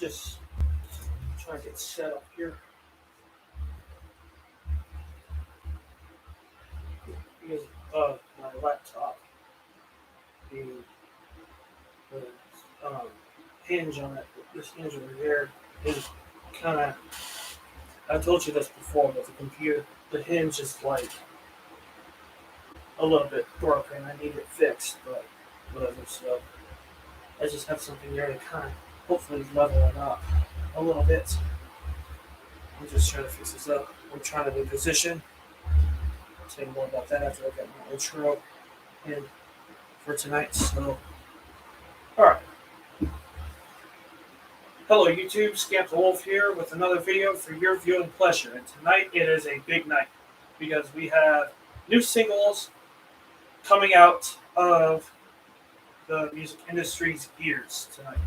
Just trying to get set up here because my laptop, the, the hinge on it, this hinge over here is kind of. I told you this before, but the computer, the hinge is like a little bit broken. I need it fixed, but whatever. So I just have something there to kind of hopefully level it up a little bit. I'm just trying to fix this up. I'm trying to reposition. I'll tell you more about that after I get my intro in for tonight. So, alright. Hello YouTube, Scamp the Wolf here with another video for your viewing pleasure. And tonight it is a big night because we have new singles coming out of the music industry's ears tonight.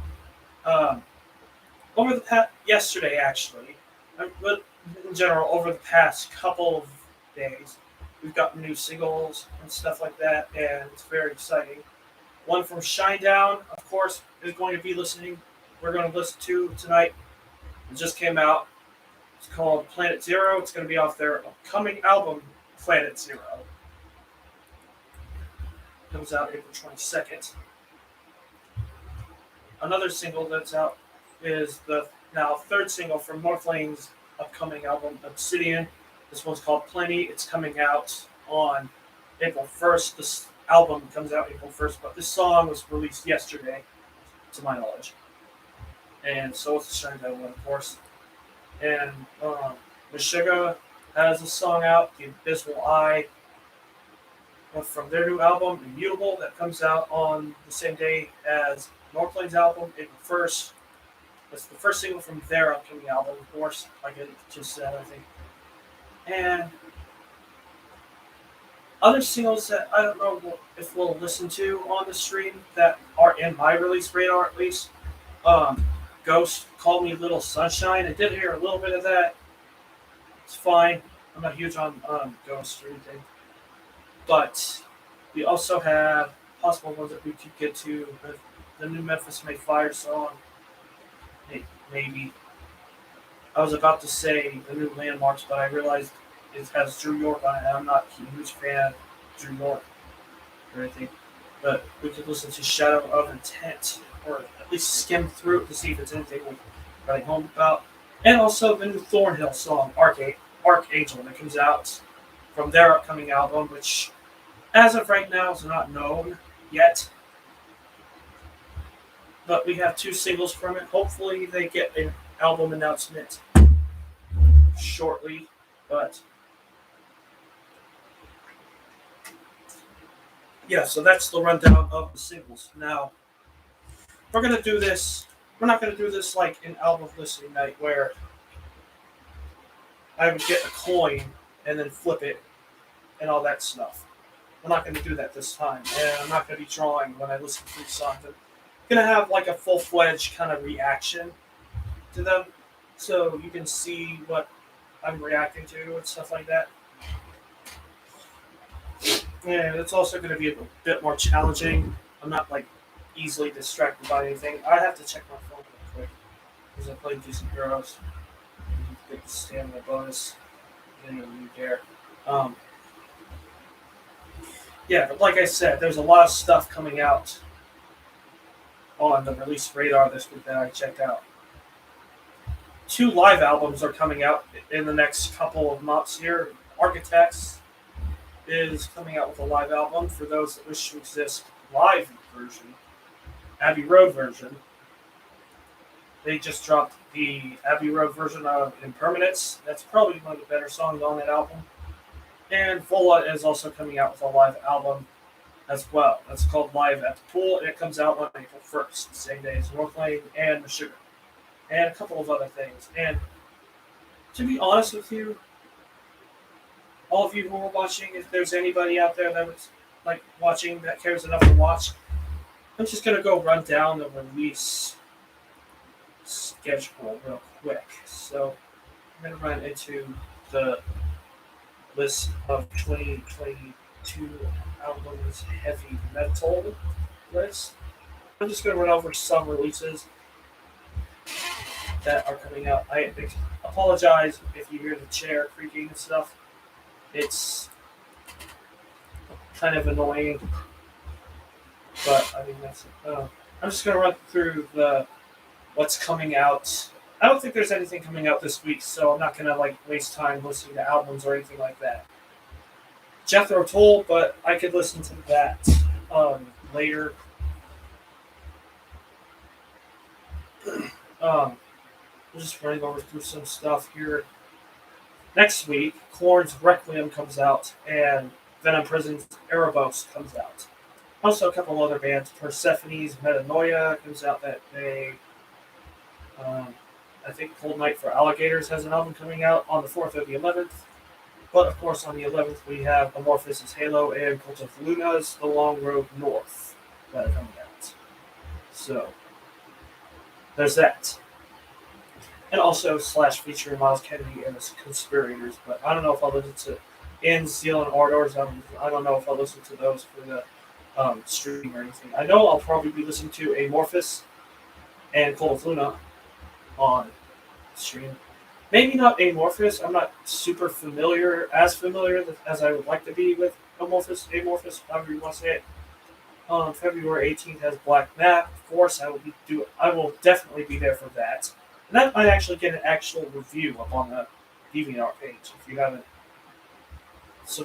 Over the past, yesterday actually, but in general, over the past couple of days, we've got new singles and stuff like that, and it's very exciting. One from Shinedown, of course, is going to be listening. We're going to listen to tonight. It just came out. It's called Planet Zero. It's going to be off their upcoming album, Planet Zero. Comes out April 22nd. Another single that's out is the now third single from Northlane's upcoming album, Obsidian. This one's called Plenty. It's coming out on April 1st. This album comes out April 1st, but this song was released yesterday, to my knowledge. And so is the Shinedown one, of course. And Meshuggah has a song out, The Abysmal Eye, from their new album, Immutable, that comes out on the same day as Northlane's album, April 1st. That's the first single from their upcoming album, of course, like I just said, I think. And other singles that I don't know if we'll listen to on the stream that are in my release radar, at least. Ghost, Call Me Little Sunshine. I did hear a little bit of that. It's fine. I'm not huge on Ghost or anything. But we also have possible ones that we could get to. The new Memphis May Fire song. Maybe. I was about to say the new Landmarks, but I realized it has Drew York on it, and I'm not a huge fan of Drew York or anything. But we could listen to Shadow of Intent, or at least skim through it to see if it's anything we're writing home about. And also the new Thornhill song, Archangel, that comes out from their upcoming album, which, as of right now, is not known yet. But we have two singles from it. Hopefully they get an album announcement shortly. But yeah, so that's the rundown of the singles. Now, we're going to do this. We're not going to do this like an album listening night where I would get a coin and then flip it and all that stuff. We're not going to do that this time. And I'm not going to be drawing when I listen to these songs. I'm going to have like a full-fledged kind of reaction to them so you can see what I'm reacting to and stuff like that. And it's also going to be a bit more challenging. I'm not like easily distracted by anything. I have to check my phone real quick because I played Decent Heroes. Get the stamina bonus. Getting a new gear. Yeah, but like I said, there's a lot of stuff coming out on the release radar this week that I checked out. 2 live albums are coming out in the next couple of months here. Architects is coming out with a live album for those that wish to exist live version. Abbey Road version. They just dropped the Abbey Road version of Impermanence. That's probably one of the better songs on that album. And Vola is also coming out with a live album as well. That's called Live at the Pool, and it comes out on April 1st, the same day as Northlane and Meshuggah. And a couple of other things. And to be honest with you, all of you who are watching, if there's anybody out there that was like watching that cares enough to watch, I'm just going to go run down the release schedule real quick. So I'm going to run into the list of 2022 albums heavy metal list. I'm just going to run over some releases. that are coming out. I apologize if you hear the chair creaking and stuff. It's kind of annoying, but I mean that's. I'm just gonna run through the what's coming out. I don't think there's anything coming out this week, so I'm not gonna like waste time listening to albums or anything like that. Jethro Tull, but I could listen to that later. I'm just running over through some stuff here. Next week, Korn's Requiem comes out, and Venom Prison's Erebos comes out. Also, a couple other bands. Persephone's Metanoia comes out that day. I think Cold Night for Alligators has an album coming out on the 4th or the 11th. But, of course, on the 11th, we have Amorphous' Halo and Cult of Luna's The Long Road North that are coming out. So, there's that. And also Slash featuring Miles Kennedy and his Conspirators. But I don't know if I'll listen to In Zeal and Ardors. I don't know if I'll listen to those for the stream or anything. I know I'll probably be listening to Amorphous and Cult of Luna on stream. Maybe not Amorphous. I'm not super familiar as I would like to be with Amorphous, however you want to say it. February 18th has Black Map. Of course, I will definitely be there for that. And that might actually get an actual review up on the DeviantArt page if you haven't. So,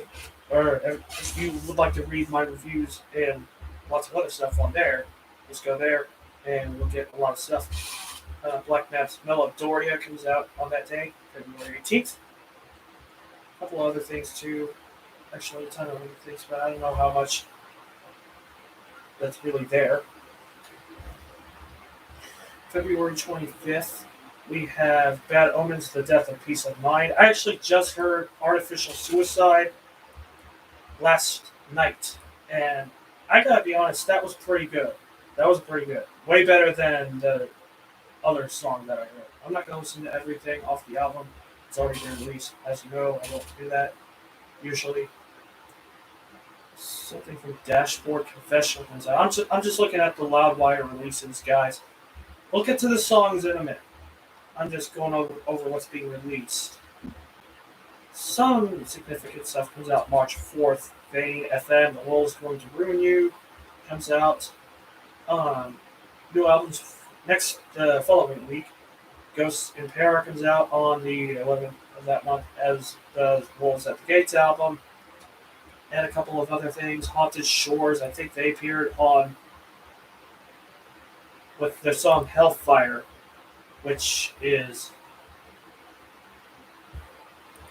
or if you would like to read my reviews and lots of other stuff on there, just go there and we'll get a lot of stuff. Black Map's Melodoria comes out on that day, February 18th. A couple other things too. Actually, a ton of other things, but I don't know how much that's really there. February 25th, we have Bad Omens, The Death of Peace of Mind. I actually just heard Artificial Suicide last night, and I gotta be honest, that was pretty good. Way better than the other song that I heard. I'm not gonna listen to everything off the album. It's already been released. As you know, I don't do that usually. Something from Dashboard Confessional comes out. I'm just looking at the Loudwire releases, guys. We'll get to the songs in a minute. I'm just going over what's being released. Some significant stuff comes out March 4th. Vane FM, The World's Going to Ruin You comes out. New albums next following week. Ghosts in Para comes out on the 11th of that month, as does Wolves at the Gates album. And a couple of other things. Haunted Shores, I think they appeared on with their song Hellfire, which is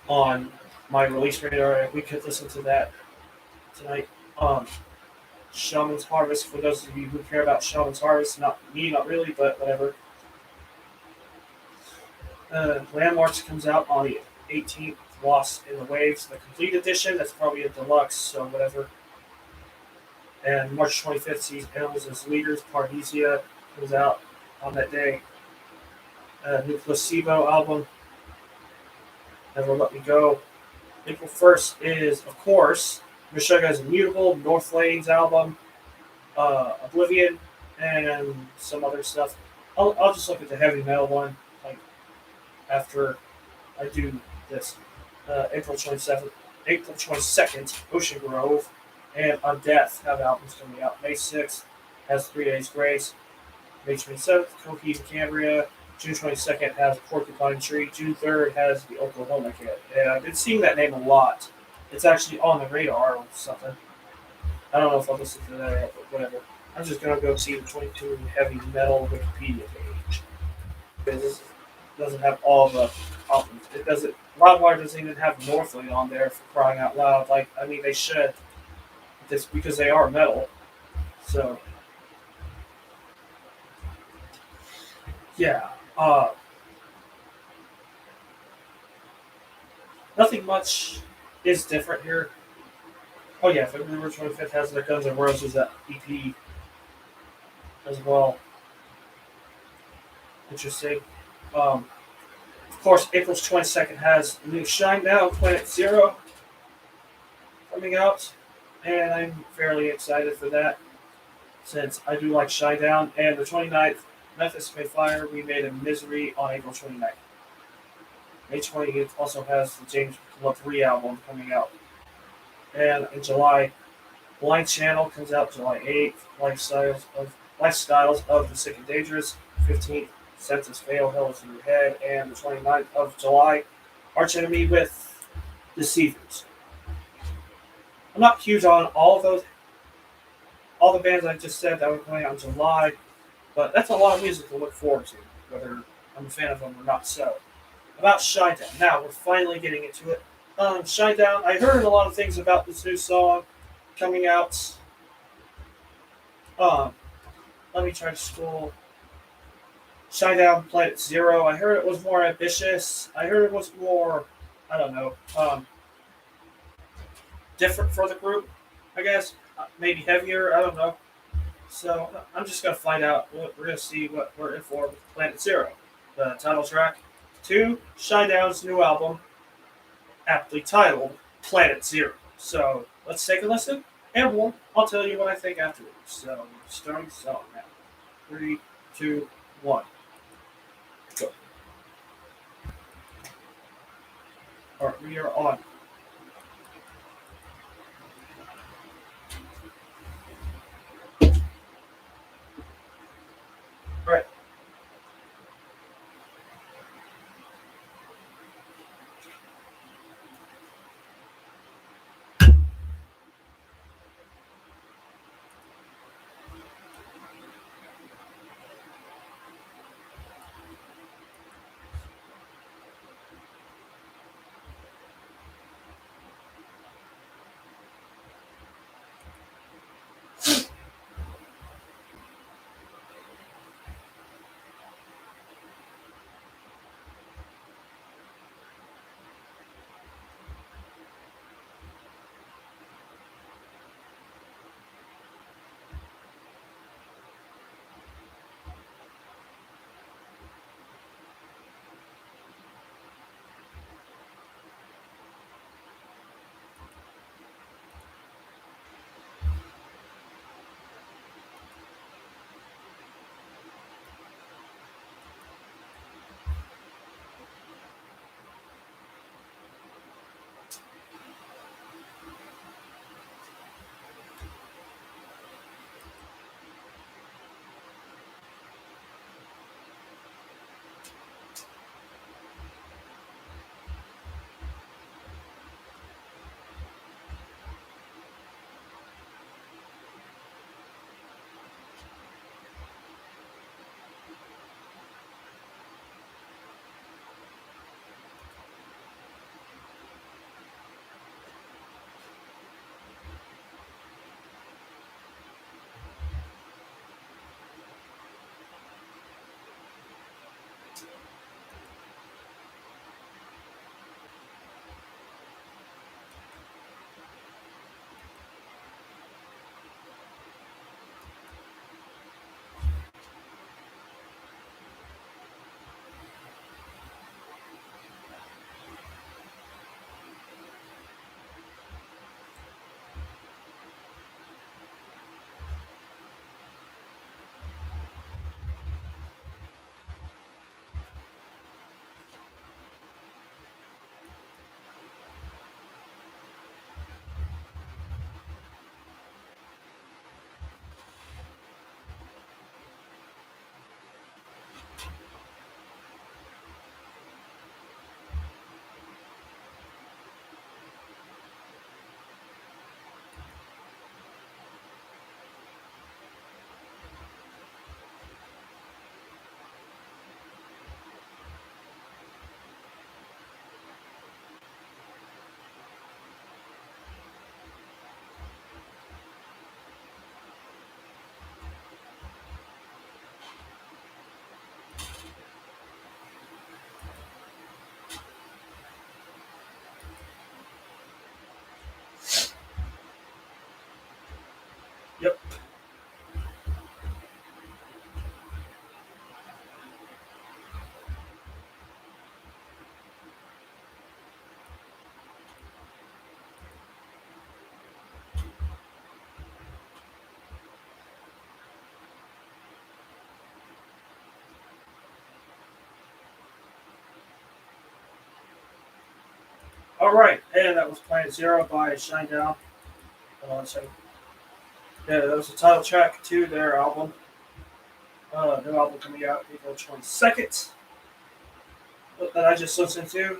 on my release radar. We could listen to that tonight. Shaman's Harvest, for those of you who care about Shaman's Harvest, not me, not really, but whatever. Landmarks comes out on the 18th, Lost in the Waves, the complete edition. That's probably a deluxe, so whatever. And March 25th sees Animals as Leaders, Pardesia comes out on that day. New Placebo album, Never Let Me Go. April 1st is, of course, Meshuggah's Immutable, Northlane's album, Oblivion, and some other stuff. I'll just look at the heavy metal one after I do this. April 22nd, Ocean Grove and Undeath have albums coming out. May 6th has 3 Days Grace. May 27th, Coheed and Cambria. June 22nd has Porcupine Tree. June 3rd has the Oklahoma Kid. And I've been seeing that name a lot. It's actually on the radar or something. I don't know if I'll listen to that yet, but whatever. I'm just going to go see the 22 Heavy Metal Wikipedia page. Because this doesn't have all the albums. It doesn't. Loudwire doesn't even have Northlane on there, for crying out loud. They should. It's because they are metal. So, yeah. Nothing much is different here. Oh yeah, February 25th has the Guns N' Roses EP as well. Interesting. Of course, April 22nd has the new Shinedown, Planet Zero coming out, and I'm fairly excited for that since I do like Shinedown. And the 29th Memphis May Fire, We Made a Misery on April 29th. May 28th also has the James Love 3 album coming out. And in July, Blind Channel comes out July 8th. Lifestyles of the Sick and Dangerous. 15th, Census Fail, Hell is in Your Head. And the 29th of July, Arch Enemy with Deceivers. I'm not huge on all the bands I just said that were coming out in July, but that's a lot of music to look forward to, whether I'm a fan of them or not. So, about Shinedown. Now, we're finally getting into it. Shinedown, I heard a lot of things about this new song coming out. Um, Let me try to scroll. Shinedown Planet Zero. I heard it was more ambitious. I heard it was more, I don't know, different for the group, I guess. Maybe heavier, I don't know. So I'm just gonna find out. We're gonna see what we're in for with Planet Zero, the title track to Shinedown's new album, aptly titled Planet Zero. So let's take a listen, and I'll tell you what I think afterwards. So starting the song now. 3, 2, 1, go. All right, we are on. All right. All right, and that was Planet Zero by Shinedown. Hold on a second. Yeah, that was the title track to their album. New album coming out April 22nd. That I just listened to.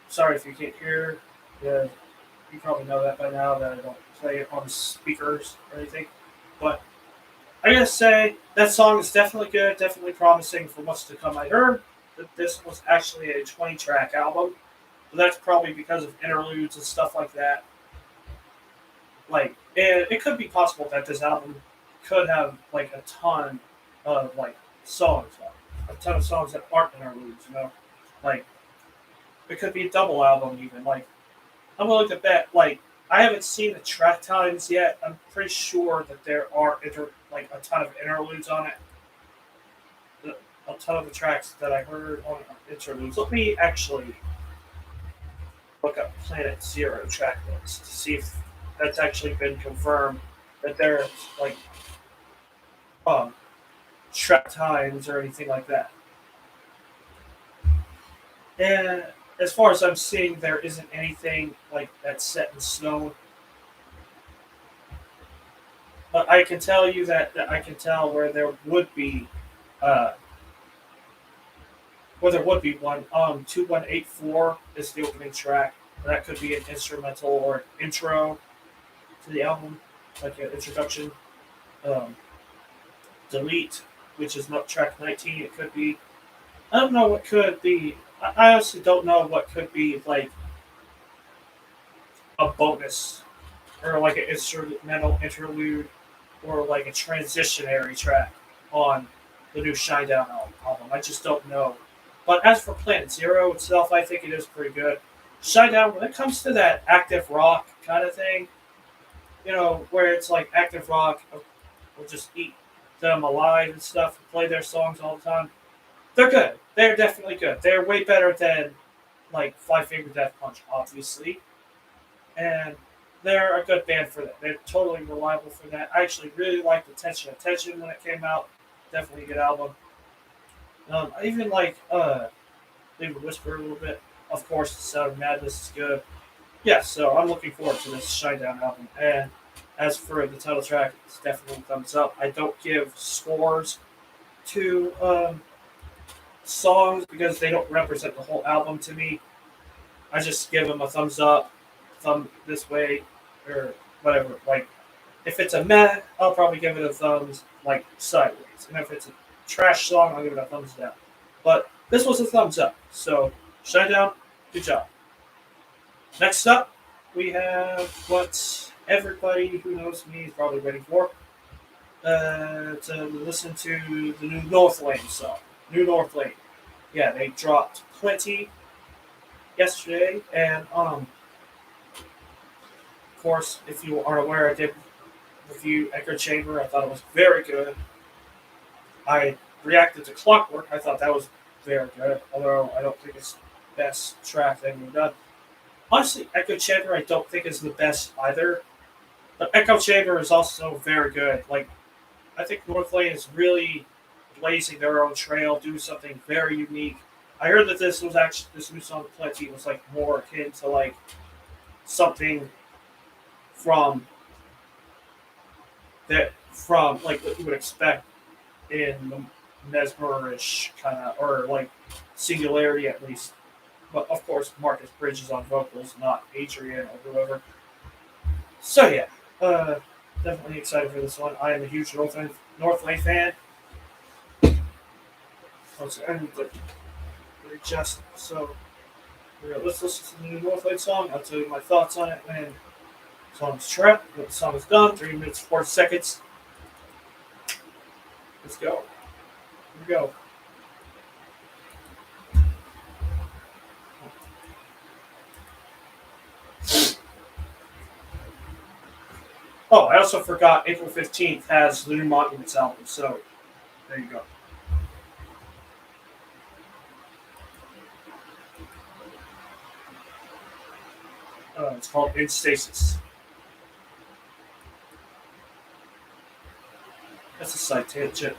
Sorry if you can't hear. Yeah, you probably know that by now that I don't play it on speakers or anything. But I gotta say that song is definitely good, definitely promising for what's to come. I heard that this was actually a 20-track album, but that's probably because of interludes and stuff like that. Like, it could be possible that this album could have like a ton of like songs, a ton of songs that aren't interludes. You know, like it could be a double album even. Like I'm willing to bet. Like I haven't seen the track times yet. I'm pretty sure that there are like a ton of interludes on it. A ton of the tracks that I heard on interludes. Let me actually look up Planet Zero track list to see if that's actually been confirmed that there's like um track times or anything like that. And as far as I'm seeing, there isn't anything like that's set in stone. But I can tell you that I can tell uh, where there would be one. 2184 is the opening track. That could be an instrumental or an intro to the album, like an introduction. Um, Delete, which is not track 19. It could be. I don't know what could be. I honestly don't know what could be like a bonus or like an instrumental interlude or like a transitionary track on the new Shinedown album. I just don't know. But as for Planet Zero itself, I think it is pretty good. Shinedown, when it comes to that active rock kind of thing, you know, where it's like active rock, will just eat them alive and stuff, and play their songs all the time. They're good. They're definitely good. They're way better than like Five Finger Death Punch, obviously, and they're a good band for that. They're totally reliable for that. I actually really liked Attention when it came out. Definitely a good album. I even like Leave a Whisper a little bit. Of course, The Sound of Madness is good. Yeah, so I'm looking forward to this Shinedown album. And as for the title track, it's definitely a thumbs up. I don't give scores to songs because they don't represent the whole album to me. I just give them a thumbs up, thumb this way, or whatever. Like, if it's a meh, I'll probably give it a thumbs like sideways, and if it's a trash song, I'll give it a thumbs down. But this was a thumbs up, so Shinedown, good job. Next up, we have what everybody who knows me is probably waiting for. To listen to the new Northlane song. New Northlane. Yeah, they dropped 20 yesterday, and of course, if you aren't aware, I did review Echo Chamber. I thought it was very good. I reacted to Clockwork. I thought that was very good, although I don't think it's the best track that we've done. Honestly, Echo Chamber I don't think is the best either, but Echo Chamber is also very good. Like, I think Northlane is really blazing their own trail, doing something very unique. I heard that this new song Plenty was like more akin to like something from from like what you would expect in the mesmerish kind of or like Singularity at least. But of course, Marcus Bridges on vocals, not Adrian or whoever. So yeah, definitely excited for this one. I am a huge Northlane fan. And just so let's listen to the new Northlane song. I'll tell you my thoughts on it when the song's trapped. When the song is done, 3 minutes 4 seconds. Let's go. Here we go. Oh, I also forgot April 15th has the new Monuments album, so there you go. It's called In Stasis. That's a side tangent.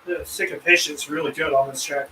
The syncopation is really good on this track.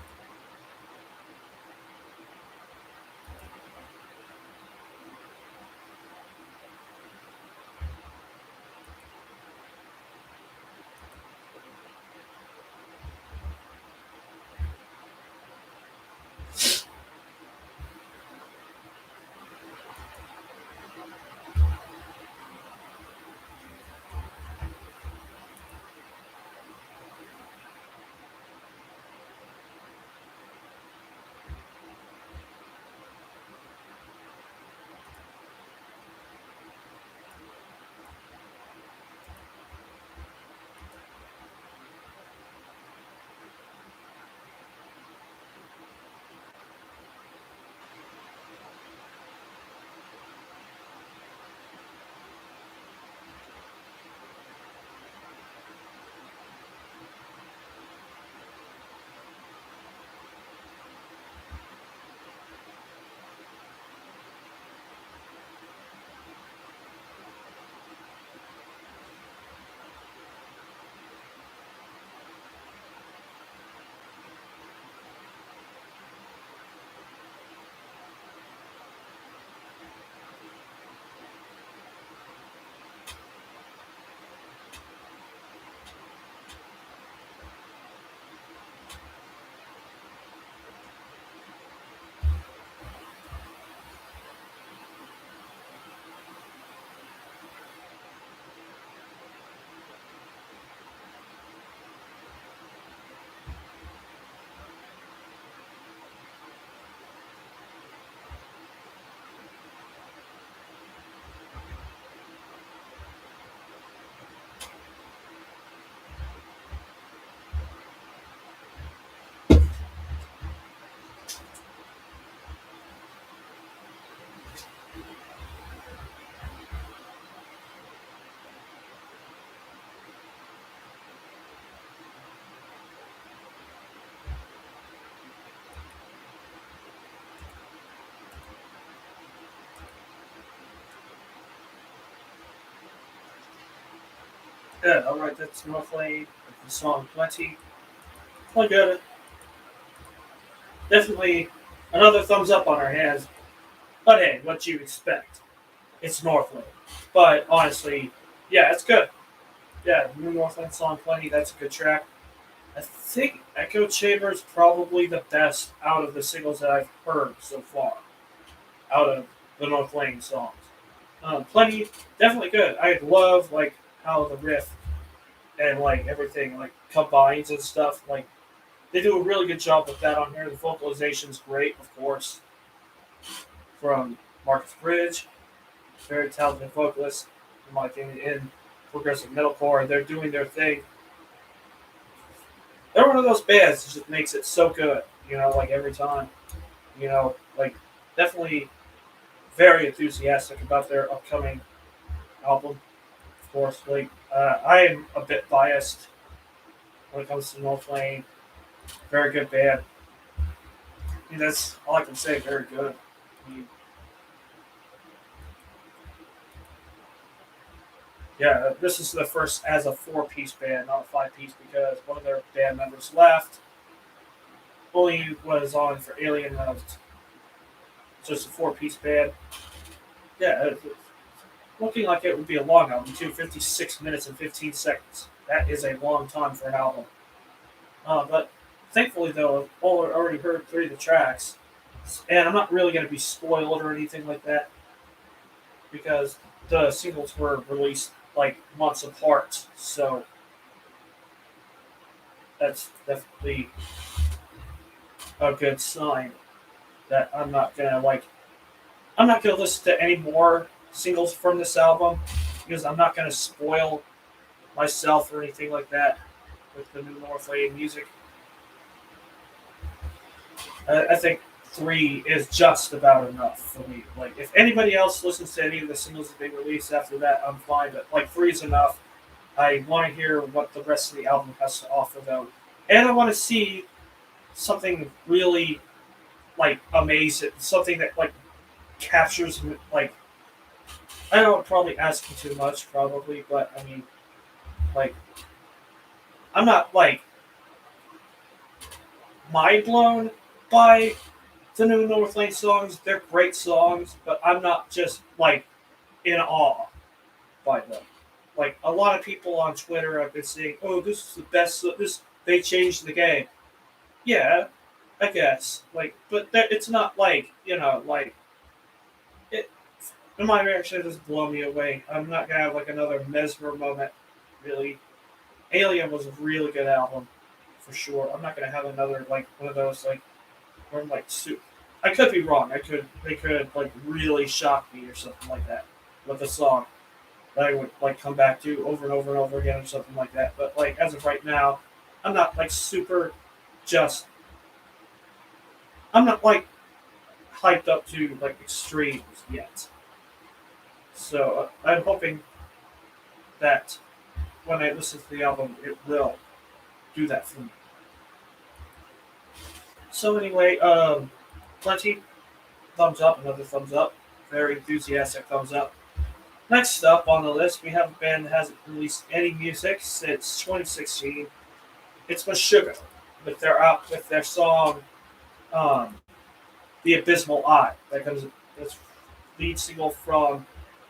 Yeah, all right, that's Northlane with the song "Plenty." Quite good. Definitely another thumbs up on our hands. But hey, what you expect? It's Northlane. But honestly, yeah, it's good. Yeah, new Northland song "Plenty." That's a good track. I think Echo Chamber is probably the best out of the singles that I've heard so far. Out of the Northlane songs, "Plenty" definitely good. I love like how the riff and like everything like combines and stuff. Like they do a really good job with that on here. The vocalization's great, of course, from Marcus Bridge, very talented vocalist, in my opinion, in progressive metalcore. They're doing their thing. They're one of those bands that just makes it so good, like every time. Like definitely very enthusiastic about their upcoming album. Of course, like I am a bit biased when it comes to Northlane. Very good band. That's all I can say. Very good. I mean, yeah, this is the first as a four-piece band, not a five-piece, because one of their band members left. Only was on for Alien, and it was just a four-piece band. Yeah, it's looking like it would be a long album too, 56 minutes and 15 seconds. That is a long time for an album. But thankfully, though, I've already heard three of the tracks, and I'm not really going to be spoiled or anything like that because the singles were released like months apart. So that's definitely a good sign that I'm not gonna listen to any more singles from this album because I'm not gonna spoil myself or anything like that with the new Northlane music. I think three is just about enough for me. Like if anybody else listens to any of the singles that they release after that, I'm fine. But like three is enough. I want to hear what the rest of the album has to offer, though, and I want to see something really like amazing, something that like captures like I know I'm probably asking too much, probably, but I mean, like I'm not like mind blown by the new Northlane songs. They're great songs, but I'm not just like in awe by them. Like a lot of people on Twitter have been saying, "Oh, this is the best. This they changed the game." Yeah, I guess. Like, but it's not like like it. In my reaction, it doesn't blow me away. I'm not gonna have like another Mesmer moment. Really, Alien was a really good album, for sure. I'm not gonna have another like one of those like where I'm like, I could be wrong. They could like really shock me or something like that with a song that I would like come back to over and over and over again or something like that. But like as of right now, I'm not like super just. I'm not like hyped up to like extremes yet. So I'm hoping that when I listen to the album, it will do that for me. So anyway, plenty thumbs up, another thumbs up, very enthusiastic thumbs up. Next up on the list, we have a band that hasn't released any music since 2016. It's Meshuggah, with their song, um, "The Abysmal Eye." That's lead single from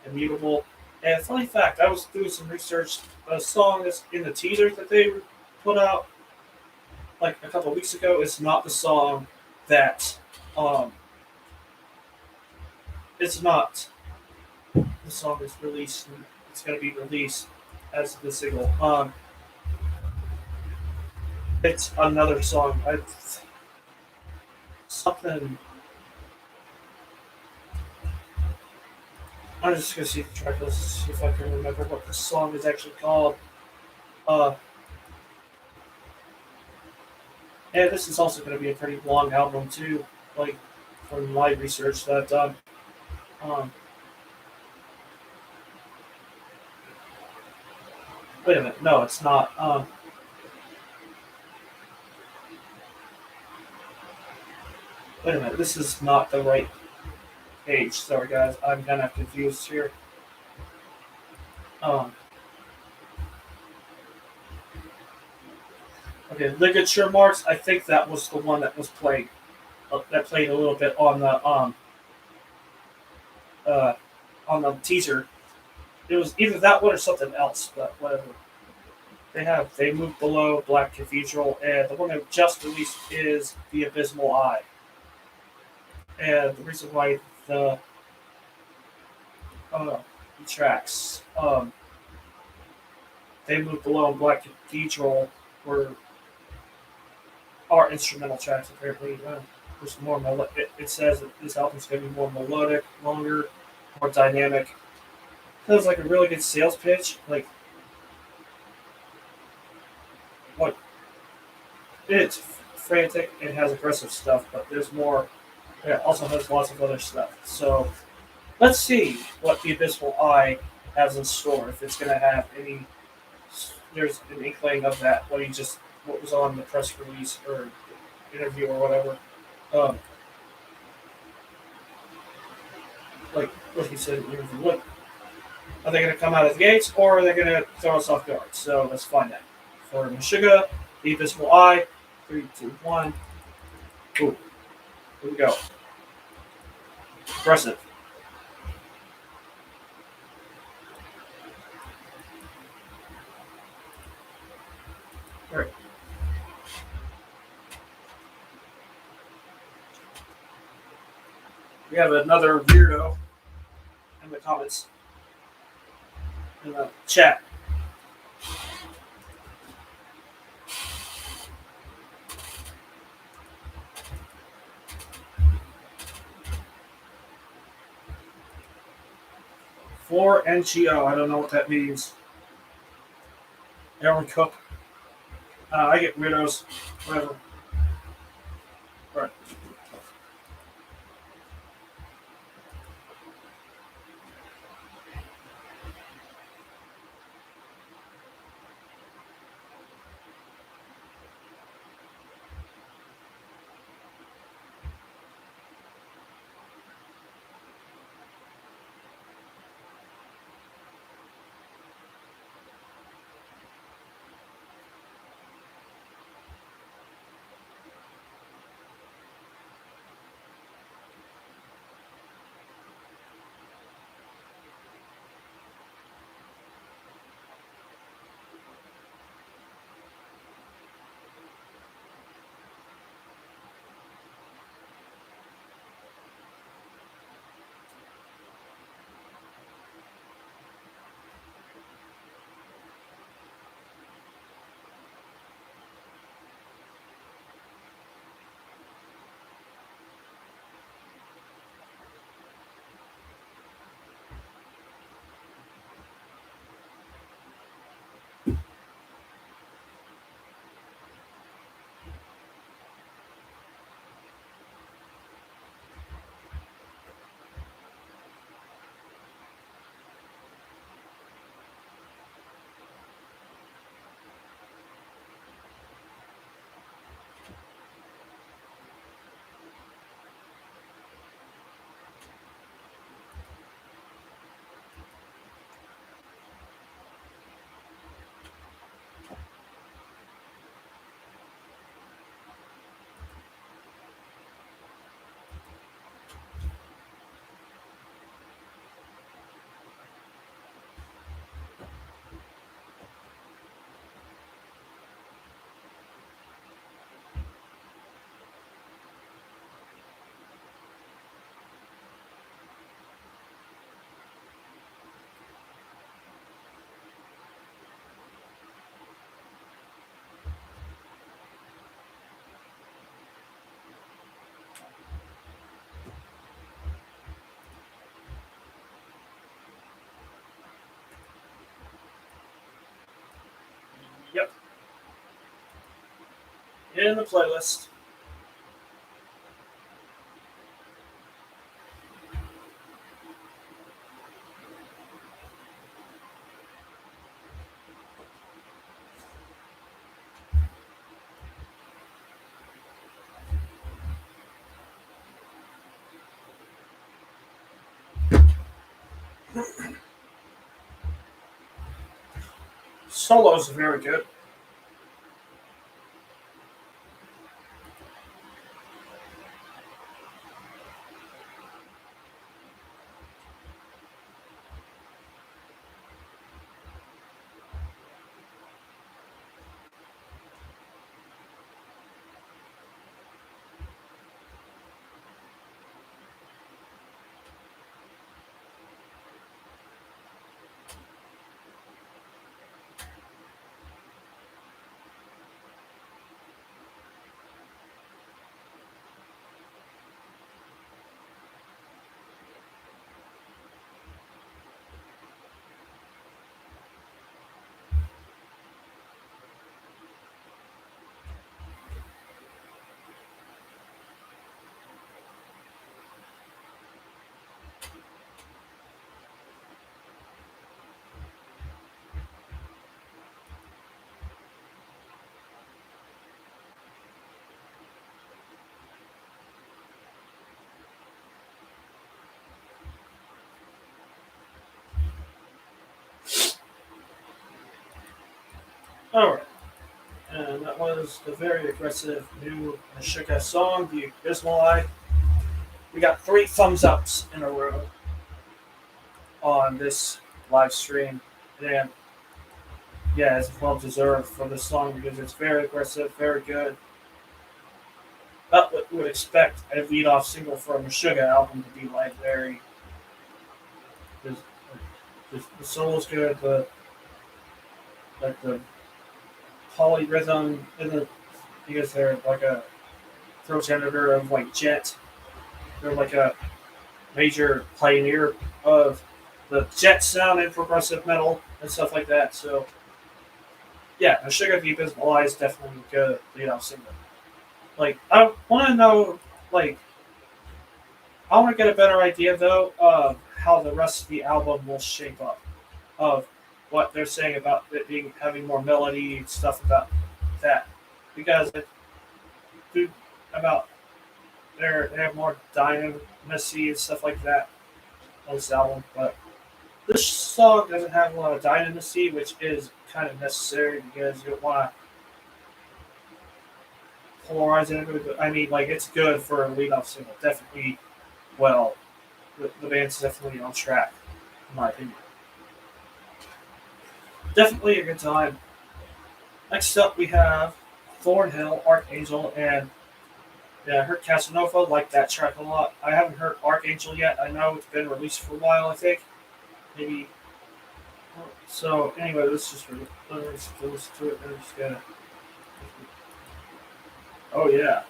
Immutable. And funny fact, I was doing some research. A song that's in the teaser that they put out like a couple of weeks ago is not the song that um, it's not the song that's released. It's going to be released as the single. It's another song. Something. I'm just gonna see the track list, see if I can remember what the song is actually called. Uh, and this is also going to be a pretty long album too. Like from my research that I've done. Um, wait a minute, no, it's not. Wait a minute, this is not the right page. Sorry guys, I'm kind of confused here. Um, okay, ligature marks. I think that was the one that was played. That played a little bit uh, on the teaser. It was either that one or something else, but whatever. They moved below Black Cathedral, and the one that just released is The Abysmal Eye. And the reason why the uh, the tracks they moved below Black Cathedral were are instrumental tracks apparently. There's more it says that this album's going to be more melodic, longer, more dynamic. That was like a really good sales pitch. Like it's frantic. It has aggressive stuff, but there's more. It also has lots of other stuff. So let's see what the Abysmal Eye has in store. If it's going to have any, there's an inkling of that. What was on the press release or interview or whatever. Um, like what he said in the interview. What are they going to come out of the gates or are they going to throw us off guard? So let's find out. For Meshuggah, the Abysmal Eye, 3, 2, 1. Ooh, here we go. Aggressive. All right. We have another weirdo in the comments in the chat. For NGO, I don't know what that means. Aaron Cook. I get weirdos. Whatever. Right. in the playlist. Solos are very good. All right. And that was the very aggressive new Meshuggah song, The Abysmal Eye. We got 3 thumbs ups in a row on this live stream. And yeah, it's well deserved for this song because it's very aggressive, very good. About what you would expect a lead off single for a Meshuggah album to be like. Very. The, the solo's good, the polyrhythm in the. Because they're like a progenitor of like Jet. They're like a major pioneer of the Jet sound in progressive metal and stuff like that. So yeah, the Sugar Deep is Lie is definitely a good lead off single. Like I want to know, like I want to get a better idea though of how the rest of the album will shape up, of what they're saying about it being having more melody and stuff about that, because it, do about they have more dynamism and stuff like that on this album, but this song doesn't have a lot of dynamism, which is kind of necessary because you don't want to polarize it. I mean, like it's good for a lead-off single. Definitely, well, the band's definitely on track, in my opinion. Definitely a good time. Next up, we have Thornhill, Archangel, and yeah, I heard Casanova. Like that track a lot. I haven't heard Archangel yet. I know it's been released for a while. I think maybe. So anyway, let's listen to it. I'm just gonna. Oh yeah.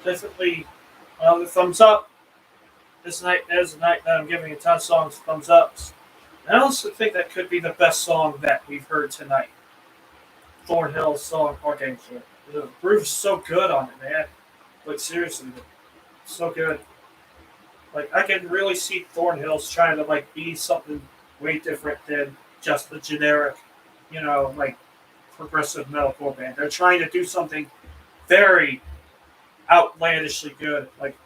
Definitely the thumbs up. This night is a night that I'm giving a ton of songs thumbs ups. And I also think that could be the best song that we've heard tonight. Thornhill's song Archangel. The groove's so good on it, man. Like seriously, so good. Like I can really see Thornhill's trying to like be something way different than just the generic, like progressive metalcore band. They're trying to do something very outlandishly good. Like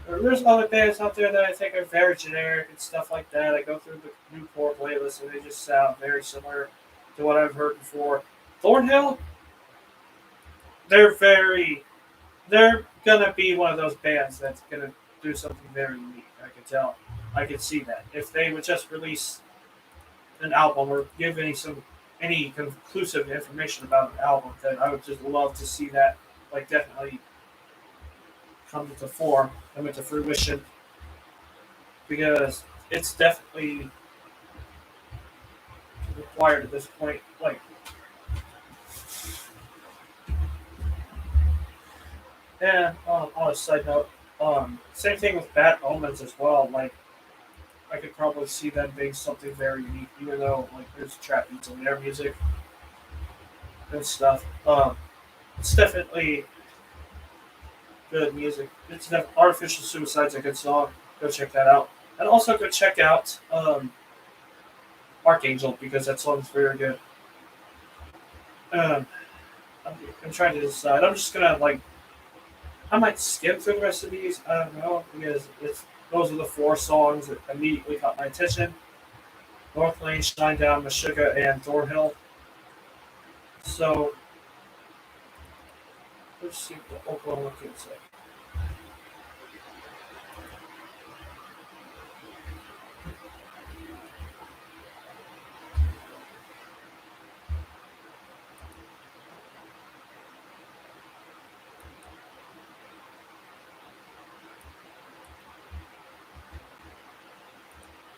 there's other bands out there that I think are very generic and stuff like that. I go through the new core playlist and they just sound very similar to what I've heard before. Thornhill, they're very, they're gonna be one of those bands that's gonna do something very unique. I can tell. I can see that if they would just release an album or give any conclusive information about an album, then I would just love to see that. Like definitely come to form, come into fruition, because it's definitely required at this point. Like, and on a side note, same thing with Bad Omens as well. Like, I could probably see them being something very unique, even though like there's trap beats in their music and stuff. It's definitely good music. Artificial Suicide's a good song. Go check that out, and also go check out Archangel because that song's very good. Um, I'm trying to decide. I'm just gonna like I might skip through the rest of these. I don't know because those are the four songs that immediately caught my attention: Northlane, Shinedown, Meshuggah, and Thornhill. So let's see what the Oklahoma can say.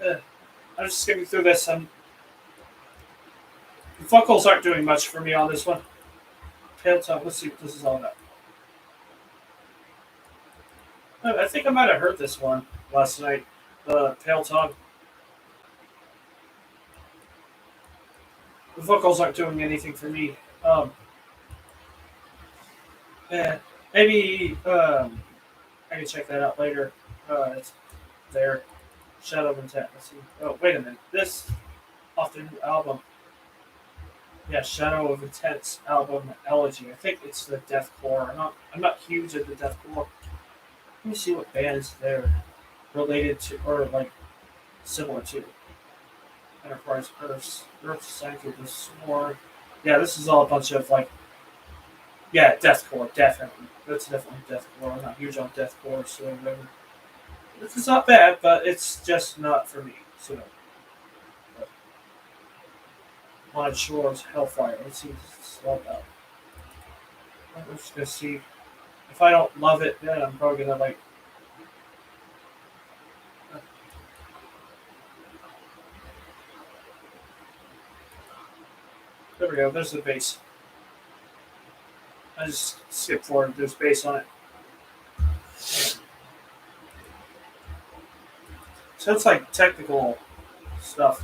Uh, I'm just skipping through this. The vocals aren't doing much for me on this one. Pale Tongue. Let's see what this is all about. I think I might have heard this one last night. Pale Tongue. The vocals aren't doing anything for me. Eh, maybe I can check that out later. It's there. Shadow of Intent. Let's see. Oh, wait a minute. This off the new album. Yeah, Shadow of Intent's album Elegy. I think it's the deathcore. I'm not huge into deathcore. Let me see what bands they're related to or like similar to. Enterprise Earth Sank of the Sword. Yeah, this is all a bunch of like deathcore, definitely. That's definitely deathcore. I'm not huge on deathcore, so whatever. This is not bad, but it's just not for me. So Blind Shores, Hellfire. Let's see what this is all about. I'm just gonna see. If I don't love it, then I'm probably gonna like. There we go. There's the bass. I just skip forward. There's bass on it. So it's like technical stuff,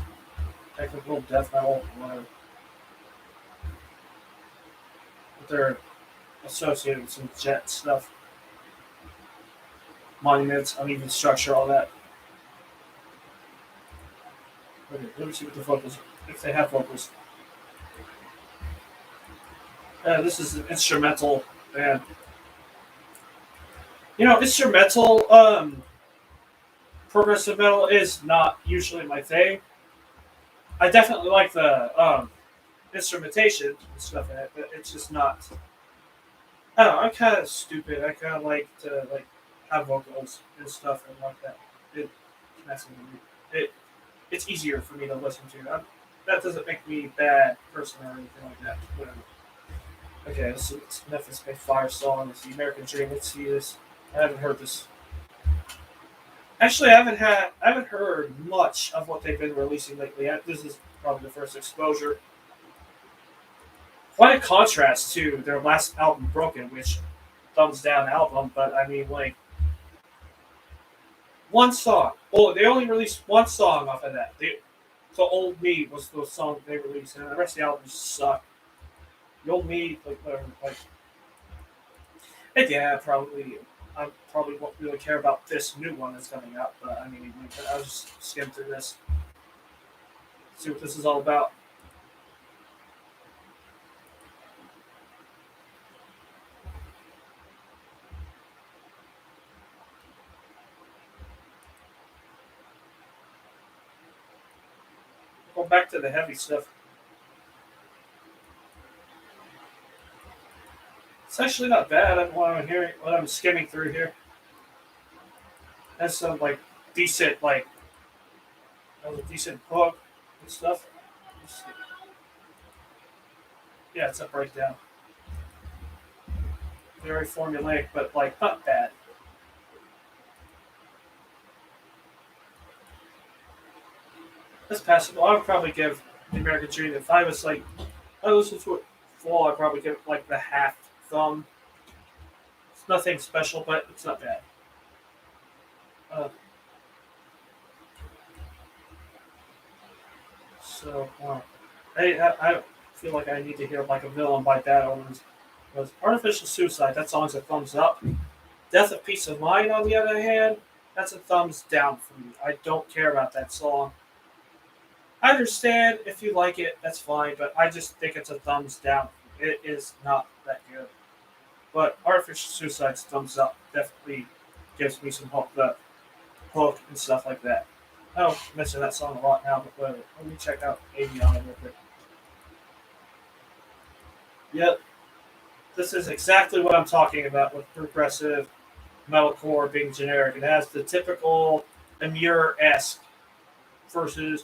technical death metal, whatever. But they're associated with some jet stuff, monuments, uneven structure, all that. Okay, let me see what the vocals, if they have vocals. This is an instrumental band. Instrumental progressive metal is not usually my thing. I definitely like the instrumentation and stuff in it, but it's just not. I don't know. I'm kind of stupid. I kind of like to like have vocals and stuff and like that. It messes with me. It's easier for me to listen to. That doesn't make me a bad person or anything like that. Whatever. Okay, it's Memphis May Fire song. It's the American Dream. Let's see this. I haven't heard this. Actually, I haven't heard much of what they've been releasing lately. This is probably the first exposure. Quite a contrast to their last album, Broken, which thumbs down album. But I mean, like one song. Oh, they only released one song off of that. So Old Me was the song they released, and the rest of the album just sucked. The Old Me, like whatever, like and yeah, probably. I probably won't really care about this new one that's coming out, but I mean, I'll just skim through this, see what this is all about. Go back to the heavy stuff. It's actually not bad. What I'm hearing, what I'm skimming through here, has some like decent, like has a decent hook and stuff. Yeah, it's a breakdown. Very formulaic, but like not bad. That's passable. I would probably give the American Dream if I was like I listened to it full. I'd probably give it like the half thumb. It's nothing special, but it's not bad. Uh, I feel like I need to hear like a villain by Bad Omens. Was Artificial Suicide, that song's a thumbs up. Death of Peace of Mind, on the other hand, that's a thumbs down for me. I don't care about that song. I understand if you like it, that's fine, but I just think it's a thumbs down. It is not that good. But Artificial Suicide's thumbs up definitely gives me some hope, the hook and stuff like that. I don't mention that song a lot now, but whatever. Let me check out Avion real quick. Yep, this is exactly what I'm talking about with progressive metalcore being generic. It has the typical Amur esque versus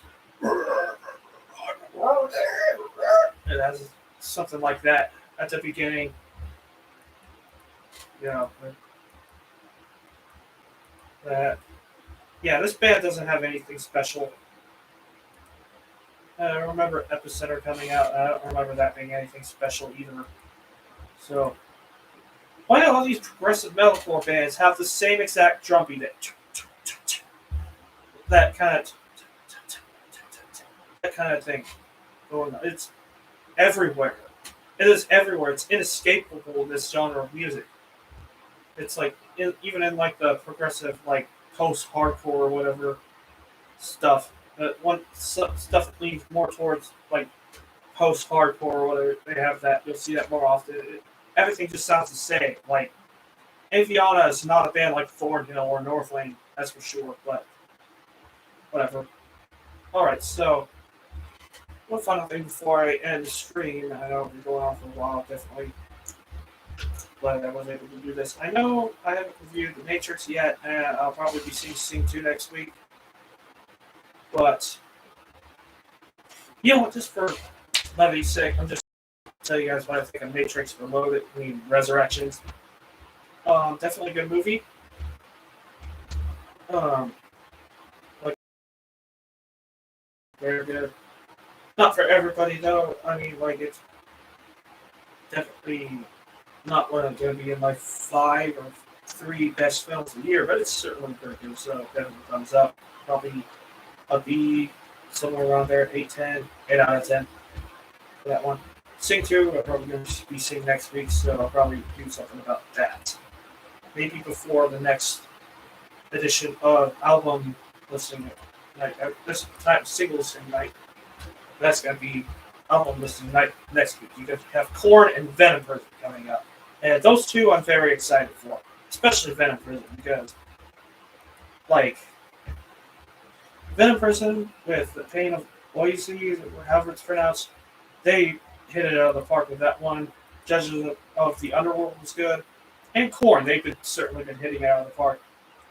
it has something like that at the beginning. You know, that yeah, this band doesn't have anything special. I remember Epicenter coming out. I don't remember that being anything special either. So why do all these progressive metalcore bands have the same exact drum beat? That kind of thing going on. It's everywhere. It is everywhere. It's inescapable in this genre of music. It's like even in like the progressive like post hardcore or whatever stuff. One stuff that leans more towards like post hardcore or whatever, they have that. You'll see that more often. Everything just sounds the same. Like Aviana is not a band like Thornhill or Northlane, that's for sure. But whatever. All right, so one final thing before I end the stream. I know we've been going on for a while. Definitely glad I was able to do this. I know I haven't reviewed The Matrix yet, and I'll probably be seeing Sing 2 next week. But you know what? Just for levity's sake, I'm just tell you guys what I think of Matrix Reloaded. I mean, Resurrections. Definitely a good movie. Um, like very good. Not for everybody though. I mean, like it's definitely not one of going to be in my 5 or 3 best films of the year, but it's certainly pretty good. So definitely thumbs up. Probably a B, somewhere around there, 8, 10, 8 out of 10 for that one. Sing 2, I'm probably going to be seeing next week, so I'll probably do something about that. Maybe before the next edition of album listening night. This time, single listening night. That's going to be album listening night next week. You have Korn and Venom Prison coming up. And those two I'm very excited for, especially Venom Prison, because, like, Venom Prison with the Pain of Oasis, or however it's pronounced, they hit it out of the park with that one. Judges of the Underworld was good. And Korn, they've certainly been hitting it out of the park.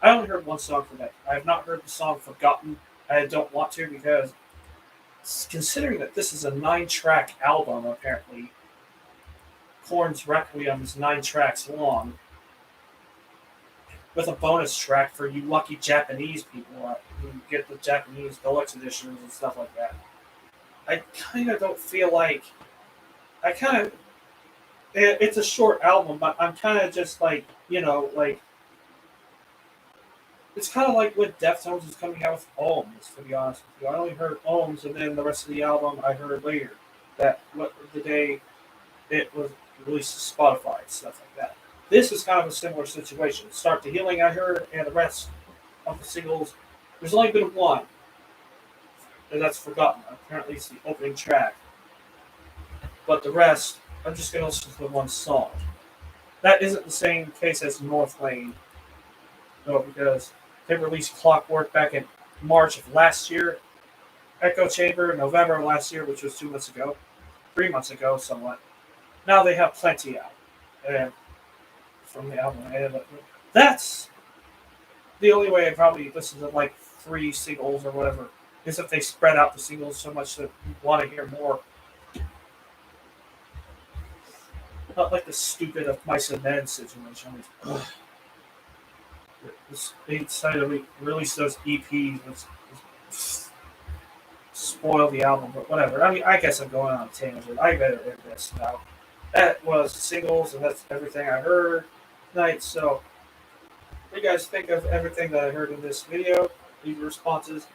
I only heard one song for that. I have not heard the song Forgotten. I don't want to because, considering that this is a 9-track album, apparently, Korn's Requiem is 9 tracks long, with a bonus track for you lucky Japanese people who get the Japanese deluxe editions and stuff like that. I kind of don't feel like I kind of. It's a short album, but I'm kind of just like like it's kind of like when Deftones is coming out with Ohms. To be honest with you, I only heard Ohms, and then the rest of the album I heard later. That what the day it was released to Spotify and stuff like that. This is kind of a similar situation. Start to Healing I heard, and the rest of the singles. There's only been one, and that's Forgotten. Apparently, it's the opening track. But the rest, I'm just going to listen to the one song. That isn't the same case as Northlane, though, because they released Clockwork back in March of last year. Echo Chamber in November of last year, which was 2 months ago. 3 months ago, somewhat. Now they have plenty out. And from the album. And that's the only way I'd probably listen to like 3 singles or whatever, is if they spread out the singles so much that you want to hear more. Not like the stupid of Mice and Men situation. They decided to release those EPs, which spoil the album, but whatever. I mean, I guess I'm going on a tangent. I better end this now. That was singles, and that's everything I heard tonight. So, what do you guys think of everything that I heard in this video? Leave your responses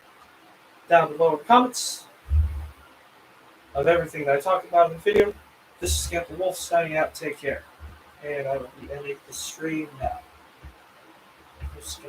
down below in the comments of everything that I talked about in the video. This is Captain Wolf signing out. Take care. And I will be ending the stream now. Just